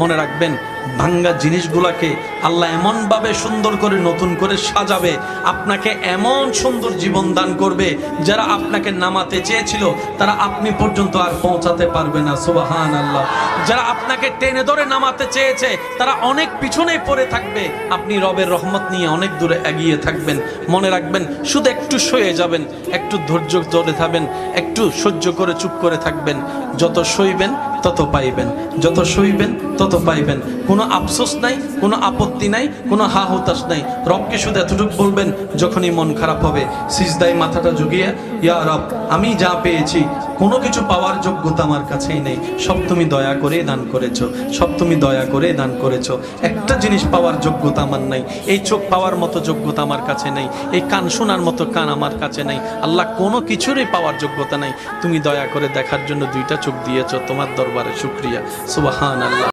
মনে রাখবেন ভাঙ্গা জিনিসগুলোকে আল্লাহ এমনভাবে সুন্দর করে নতুন করে সাজাবে, আপনাকে এমন সুন্দর জীবন দান করবে, যারা আপনাকে নামাতে চেয়েছিল তারা আপনি পর্যন্ত আর পৌঁছাতে পারবে না। সুবহানাল্লাহ। যারা আপনাকে টেনে ধরে নামাতে চেয়েছে তারা অনেক পিছনেই পড়ে থাকবে, আপনি রবের রহমত নিয়ে অনেক দূরে এগিয়ে থাকবেন। মনে রাখবেন, শুধু একটু সয়ে যাবেন, একটু ধৈর্য ধরে থাকবেন, একটু সহ্য করে চুপ করে থাকবেন। যত সইবেন তত পাইবেন, যত সইবেন তত পাইবেন। কোনো আফসোস নাই, কোনো আপত্তি নাই, কোনো হা হতাশ নাই। রবকে শুধু এতটুকু বলবেন, যখনই মন খারাপ হবে সিজদায় মাথাটা ঝুঁকিয়ে, ইয়া রব, আমি যা পেয়েছি কোনো কিছু পাওয়ার যোগ্যতা আমার কাছেই নেই, সব তুমি দয়া করে দান করেছো, সব তুমি দয়া করে দান করেছো। একটা জিনিস পাওয়ার যোগ্যতা আমার নাই, এই চোখ পাওয়ার মতো যোগ্যতা আমার কাছে নেই, এই কান শোনার মতো কান আমার কাছে নেই। আল্লাহ, কোনো কিছুরই পাওয়ার যোগ্যতা নাই, তুমি দয়া করে দেখার জন্য দুইটা চোখ দিয়েছো, তোমার দরবারে শুকরিয়া। সুবহানাল্লাহ।